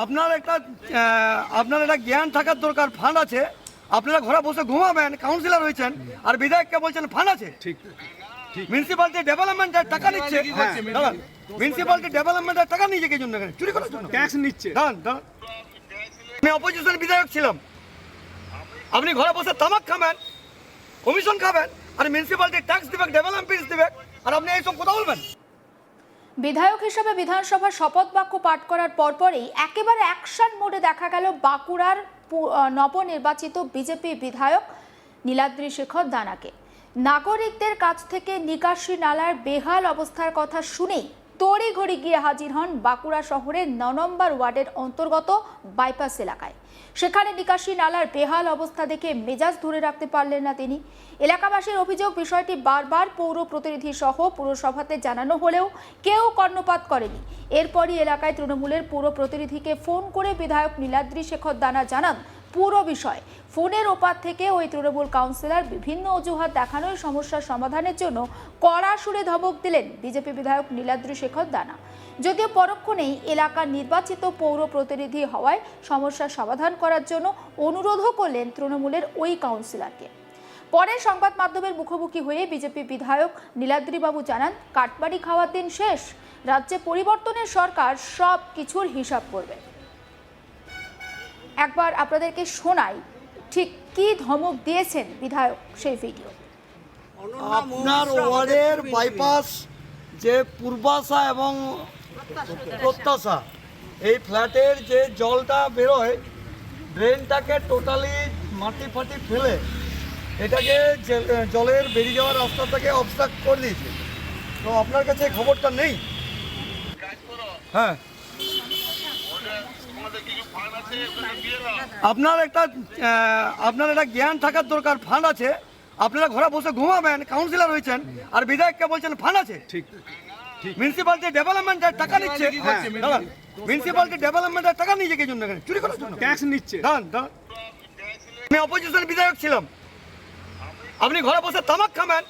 আপনার একটা জ্ঞান থাকার দরকার। ফান্ড আছে, আপনারা ঘরে বসে ঘুমাবেন, কাউন্সিলর হয়েছেন, আর বিধায়ককে বলছেন ফান্ড আছে। ঠিক, মিউনিসিপ্যালিটি ডেভেলপমেন্টের টাকা নিচ্ছে, মিউনিসিপ্যালিটি ডেভেলপমেন্টের টাকা নিচ্ছে কি জন্য? চুরি করার জন্য ট্যাক্স নিচ্ছে। আমি অপোজিশন বিধায়ক ছিলাম, আপনি ঘরে বসে তামাক খাবেন, কমিশন খাবেন, আর মিউনিসিপ্যালিটি ট্যাক্স দিবে, ডেভেলপমেন্ট দিবে, আর আপনি এইসব কথা বলবেন। বিধায়ক হিসেবে বিধানসভার শপথ বাক্য পাঠ করার পরপরই একেবারে অ্যাকশন মোডে দেখা গেল বাঁকুড়ার নবনির্বাচিত বিজেপি বিধায়ক নীলাদ্রি শেখর দানাকে। নাগরিকদের কাছ থেকে নিকাশি নালার বেহাল অবস্থার কথা শুনেই তড়িঘড়ি গিয়ে হাজির হন বাঁকুড়া শহরের ৯ নম্বর ওয়ার্ডের অন্তর্গত বাইপাস এলাকায়। সেখানে নিকাশি নালার বেহাল অবস্থা দেখে মেজাজ ধরে রাখতে পারলেন না তিনি। এলাকাবাসীর অভিযোগ, বিষয়টি বারবার পৌর প্রতিনিধি সহ পুরসভাতে জানানো হলেও কেউ কর্ণপাত করেনি। এরপরই এলাকায় তৃণমূলের পুর প্রতিনিধিকে ফোন করে বিধায়ক নীলাদ্রি শেখর দানা জানান পুরো বিষয়। ফোনের ওপার থেকে ওই তৃণমূল কাউন্সিলর বিভিন্ন অজুহাত দেখানোর সমস্যার সমাধানের জন্য কড়া সুরে ধমক দিলেন বিজেপি বিধায়ক নীলাদ্রি শেখর দানা। যদিও পরক্ষণেই এলাকার নির্বাচিত পৌর প্রতিনিধি হওয়ায় সমস্যার সমাধান করার জন্য অনুরোধও করলেন তৃণমূলের ওই কাউন্সিলরকে। পরে সংবাদ মাধ্যমের মুখোমুখি হয়ে বিজেপি বিধায়ক নীলাদ্রিবাবু জানান, কাটমানি খাওয়ার দিন শেষ, রাজ্যে পরিবর্তনের সরকার সব কিছুর হিসাব করবে। একবার আপনাদেরকে শোনাই ঠিক কি ধমক দিয়েছেন বিধায়ক সেই ভিডিও। আপনার ওয়ার্ডের বাইপাস যে পূর্বাশা এবং প্রত্যাশা, এই ফ্ল্যাটের যে জলটা বেরোয়, ড্রেনটাকে টোটালি মাটি ফাটি ফেলে এটাকে জলের বেরিয়ে যাওয়ার রাস্তাটাকে অবস্ট্রাক্ট করে দিয়েছে। তো আপনার কাছে খবরটা নেই? হ্যাঁ, আপনার একটা জ্ঞান থাকার দরকার। ফান্ড আছে, আপনারা ঘরে বসে ঘুমাবেন, কাউন্সিলর হয়েছেন, আর বিধায়ককে বলছেন ফান্ড আছে। ঠিক, মিউনিসিপ্যালিটি ডেভেলপমেন্টের টাকা নিচ্ছে, মিউনিসিপ্যালিটি ডেভেলপমেন্টের টাকা নিচ্ছে কি জন্য? চুরি করার জন্য ট্যাক্স নিচ্ছে। আমি অপোজিশন বিধায়ক ছিলাম, আপনি ঘরে বসে তামাক খাবেন,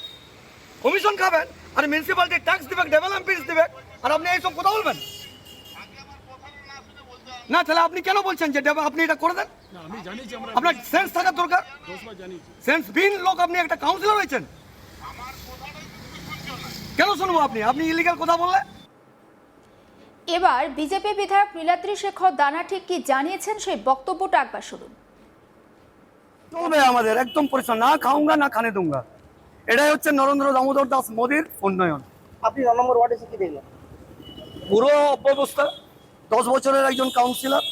কমিশন খাবেন, আর মিউনিসিপ্যালিটি ট্যাক্স দিবে, ডেভেলপমেন্ট দিবে, আর আপনি এইসব কথা বলবেন না? তাহলে আপনি কেন বলছেন যে আপনি এটা করে দেন? আপনার সেন্স থাকার দরকার। সেন্সবিহীন লোক আপনি, একটা কাউন্সিলর হয়েছেন, কেন শুনবো? আপনি ইলিগাল কথা বললে। এবার বিজেপি বিধায়ক নীলাদ্রি শেখর দানা ঠিক কি জানিয়েছেন সেই বক্তব্যটা একবার শুনুন। চলবে আমাদের একদম পরিষ্কার, না খাউঙ্গা না খানে দুঙ্গা। এটাই হচ্ছে নরেন্দ্র দামোদর দাস মোদীর উন্নয়ন। আপনি ৯ নম্বর ওয়ার্ডে কি দেখলেন? পুরো অব্যবস্থা। 10 বছরের একজন কাউন্সিলর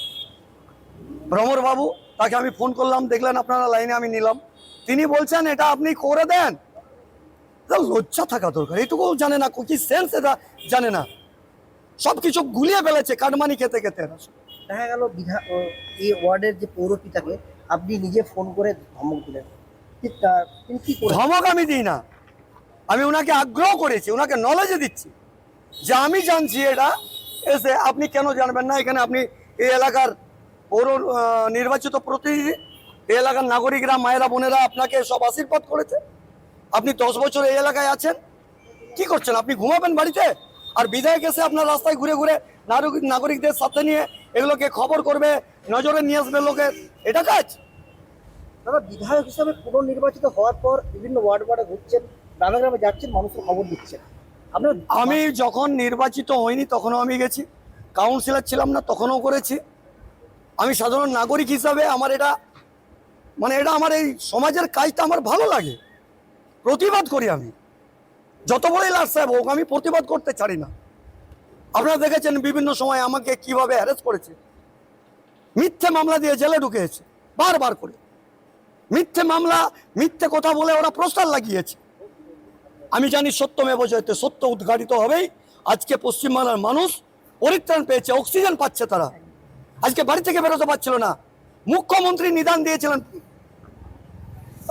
ভ্রমর বাবু, তাকে আমি ফোন করলাম, দেখলেন আপনারা লাইনে, আমি নিলাম। তিনি বলছেন এটা আপনি করে দেন। লজ্জা থাকা দরকার, এইটুকু জানে না, কি সেন্স এটা জানে না, সবকিছু গুলিয়ে ফেলেছে কাটমানি খেতে খেতে। দেখা গেল এই ওয়ার্ডের যে পৌরপিতাকে আপনি নিজে ফোন করে ধমক দিলেন, ধমক আমি দিই না, আমি ওনাকে আগ্রহ করেছি, ওনাকে নলেজে দিচ্ছি যে আমি জানছি এটা, এসে আপনি কেন জানবেন না? এখানে আপনি এই এলাকার পৌর নির্বাচিত প্রতিনিধি, এই এলাকার নাগরিকরা, মায়েরা, বোনেরা আপনাকে সব আশীর্বাদ করেছে। আপনি 10 বছর এই এলাকায় আছেন, কি করছেন? আপনি ঘুমাবেন বাড়িতে, আর বিধায়ক এসে আপনার রাস্তায় ঘুরে ঘুরে নাগরিকদের সাথে নিয়ে এগুলোকে খবর করবে, নজরে নিয়ে আসবে লোকের, এটা কাজ? দাদা, বিধায়ক হিসাবে পুনর্নির্বাচিত হওয়ার পর বিভিন্ন ওয়ার্ডে ঘুরছেন, গ্রামে গ্রামে যাচ্ছেন, মানুষের খবর দিচ্ছেন। আমি যখন নির্বাচিত হইনি তখনও আমি গেছি, কাউন্সিলর ছিলাম না তখনও করেছি। আমি সাধারণ নাগরিক হিসাবে আমার এটা আমার এই সমাজের কাজটা আমার ভালো লাগে, প্রতিবাদ করি। আমি যত বড়ই লাট সাহেব হোক, আমি প্রতিবাদ করতে ছাড়ি না। আপনারা দেখেছেন বিভিন্ন সময় আমাকে কিভাবে হ্যারেস করেছে, মিথ্যে মামলা দিয়ে জেলে ঢুকিয়েছে, বারবার করে মিথ্যে মামলা, মিথ্যে কথা বলে ওরা প্রস্তার লাগিয়েছে। আমি জানি সত্যমেব জয়তে, সত্য উদ্ঘাটিত হবেই। আজকে পশ্চিমবাংলার মানুষ পরিত্রাণ পেয়েছে, অক্সিজেন পাচ্ছে, তারা আজকে বাড়ি থেকে বেরোতে পারছিল না। মুখ্যমন্ত্রী নিদান দিয়েছিলেন,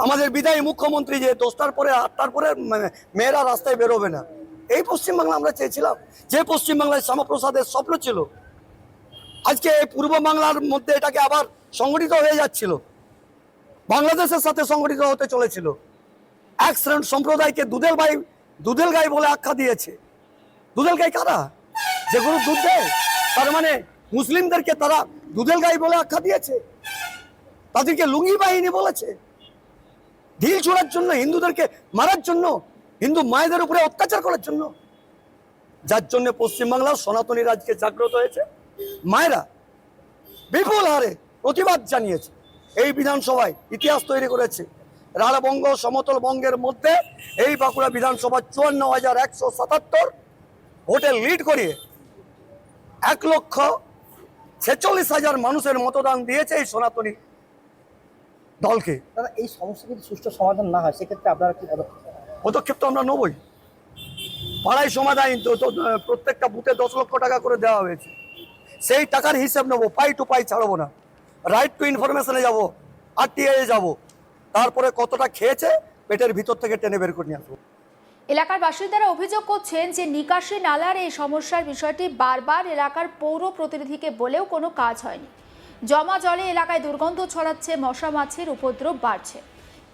আমাদের বিদায়ী মুখ্যমন্ত্রী, যে 10টার পরে 8টার পরে মেয়েরা রাস্তায় বেরোবে না। এই পশ্চিমবাংলা আমরা চেয়েছিলাম, যে পশ্চিমবাংলায় শ্যামাপ্রসাদের স্বপ্ন ছিল। আজকে এই পূর্ব বাংলার মধ্যে এটাকে আবার সংগঠিত হয়ে যাচ্ছিল, বাংলাদেশের সাথে সংগঠিত হতে চলেছিল। এক শ্রেণীর সম্প্রদায়কে দুধেল গাই বলে আখ্যা দিয়েছে। দুধেল গাই কারা? যে গরু দুধ দেয়, তার মানে মুসলিমদেরকে তারা দুধেল গাই বলে আখ্যা দিয়েছে, তাদেরকে লুঙ্গি বাহিনী বলেছে, ঢিল ছোড়ার জন্য, হিন্দুদেরকে মারার জন্য, হিন্দু মায়েদের উপরে অত্যাচার করার জন্য, যার জন্য পশ্চিমবাংলার সনাতনীরা আজকে জাগ্রত হয়েছে। মায়েরা বিপুল হারে প্রতিবাদ জানিয়েছে, এই বিধানসভায় ইতিহাস তৈরি করেছে। রাঢ়বঙ্গ সমতল বঙ্গের মধ্যে এই বাঁকুড়া বিধানসভা 54,177 ভোটে লিড করিয়ে 1,46,000 মানুষের মতদান দিয়েছে এই সনাতনী দলকে। দাদা এই সমস্যা যদি সুষ্ঠু সমাধান না হয় সেক্ষেত্রে আপনারা কি পদক্ষেপ নেবেন? পদক্ষেপ তো আমরা নেবই। পাড়ায় সমাধান তো প্রত্যেকটা বুথে 10 লক্ষ টাকা করে দেওয়া হয়েছে, সেই টাকার হিসাব নেবো, পাই টু পাই ছাড়বো না। রাইট টু ইনফরমেশনে যাব, RTI যাব, তারপরে কতটা খেয়েছে পেটের ভিতর থেকে টেনে বের করে নিয়ে আসবো। এলাকার বাসিন্দারা অভিযোগ করছেন যে নিকাশি নালার এই সমস্যার বিষয়টি বারবার এলাকার পৌর প্রতিনিধিকে বলেও কোনো কাজ হয়নি। জমা জলে এলাকায় দুর্গন্ধ ছড়াচ্ছে, মশা মাছির উপদ্রব বাড়ছে।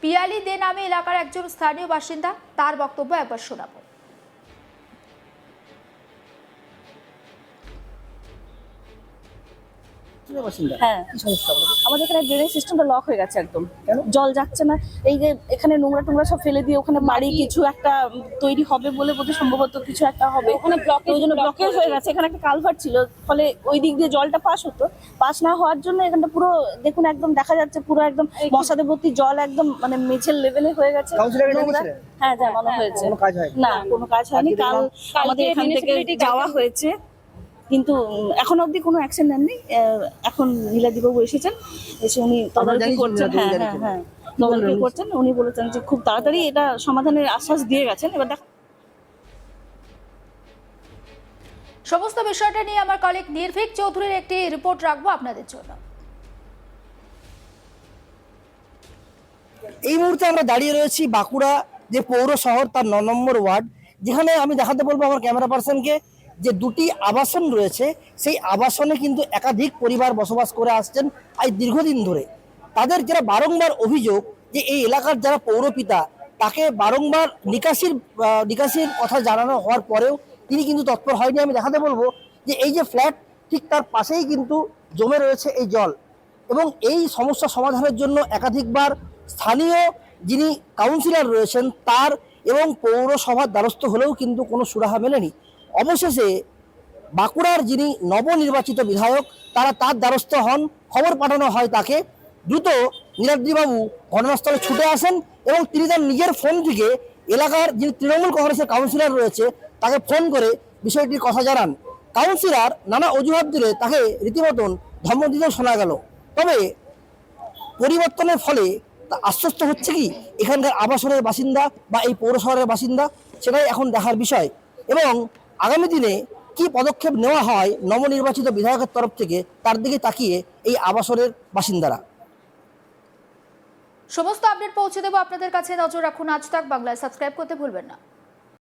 পিয়ালি দে নামে এলাকার একজন স্থানীয় বাসিন্দা, তার বক্তব্য একবার শোনাবো। হ্যাঁ, কি সমস্যা আপনাদের? আমাদের এখানে ড্রেনেজ সিস্টেমটা লক হয়ে গেছে একদম। কেন? জল যাচ্ছে না। এই যে এখানে নোংরা টোংরা সব ফেলে দিয়ে ওখানে বাড়ি কিছু একটা তৈরি হবে বলে বোধহয় সম্ভবত কিছু একটা হবে, ওখানে ওই জন্য ব্লকেজ হয়ে গেছে। এখানে একটা কালভার্ট ছিল, ফলে ওই দিক দিয়ে জলটা পাস হতো, পাস না হওয়ার জন্য এখানটা পুরো দেখুন একদম দেখা যাচ্ছে পুরো একদম মশাদের ভর্তি, জল একদম মানে মেঝের লেভেলে হয়ে গেছে। কাউন্সিলরে নোংরা। ডেকেছিলেন? হ্যাঁ, জানানো হয়েছে। কোনো কাজ হয়নি? না, কোনো কাজ হয়নি। আজকে কাল দেখলাম আমাদের এখান থেকে যাওয়া হয়েছে, কিন্তু এখন অবধি কোনো অ্যাকশন নেননি। এখন নীলাদিবাবু এসেছেন, এসে উনি তদারকি জানিয়েছেন করছেন। নীলাদিবাবু হ্যাঁ হ্যাঁ জানিয়েছেন। হ্যাঁ, তদারকি করছেন। উনি বলেছেন যে খুব তাড়াতাড়ি এটা সমাধানের আশ্বাস দিয়ে গেছেন। এবার দেখ সমস্ত বিষয়টা নিয়ে আমার কলিগ নির্ভীক চৌধুরীর একটি রিপোর্ট রাখবো আপনাদের জন্য। এই মুহূর্তে আমরা দাঁড়িয়ে রয়েছি বাঁকুড়া যে পৌর শহর, তার 9 নম্বর ওয়ার্ড, যেখানে আমি দেখাতে বলবো আমার ক্যামেরা পার্সনকে যে দুটি আবাসন রয়েছে, সেই আবাসনে কিন্তু একাধিক পরিবার বসবাস করে আসছেন আজ দীর্ঘদিন ধরে। তাদের যারা বারংবার অভিযোগ যে এই এলাকার যারা পৌরপিতা, তাকে বারংবার নিকাশির কথা জানানো হওয়ার পরেও তিনি কিন্তু তৎপর হয়নি। আমি দেখাতে বলবো যে এই যে ফ্ল্যাট, ঠিক তার পাশেই কিন্তু জমে রয়েছে এই জল, এবং এই সমস্যা সমাধানের জন্য একাধিকবার স্থানীয় যিনি কাউন্সিলর রয়েছেন তার এবং পৌরসভার দ্বারস্থ হলেও কিন্তু কোনো সুরাহা মেলেনি। অবশেষে বাঁকুড়ার যিনি নবনির্বাচিত বিধায়ক, তার দ্বারস্থ হন, খবর পাঠানো হয় তাকে। দ্রুত নীলাদ্রিবাবু ঘটনাস্থলে ছুটে আসেন এবং তিনি তার নিজের ফোন থেকে এলাকার যিনি তৃণমূল কংগ্রেসের কাউন্সিলর রয়েছে তাকে ফোন করে বিষয়টির কথা জানান। কাউন্সিলর নানা অজুহাত দিলে তাকে রীতিমতন ধমক দিতেও শোনা গেল। তবে পরিবর্তনের ফলে তা আশ্বস্ত হচ্ছে কি এখানকার আবাসনের বাসিন্দা বা এই পৌরশহরের বাসিন্দা, সেটাই এখন দেখার বিষয়। এবং আগামী দিনে কি পদক্ষেপ নেওয়া হয় নবনির্বাচিত বিধায়কের তরফ থেকে, তার দিকে তাকিয়ে এই আবাসনের বাসিন্দারা। সমস্ত আপডেট পৌঁছে দেবো আপনাদের কাছে। নজর রাখুন আজ তাক বাংলায়, সাবস্ক্রাইব করতে ভুলবেন না।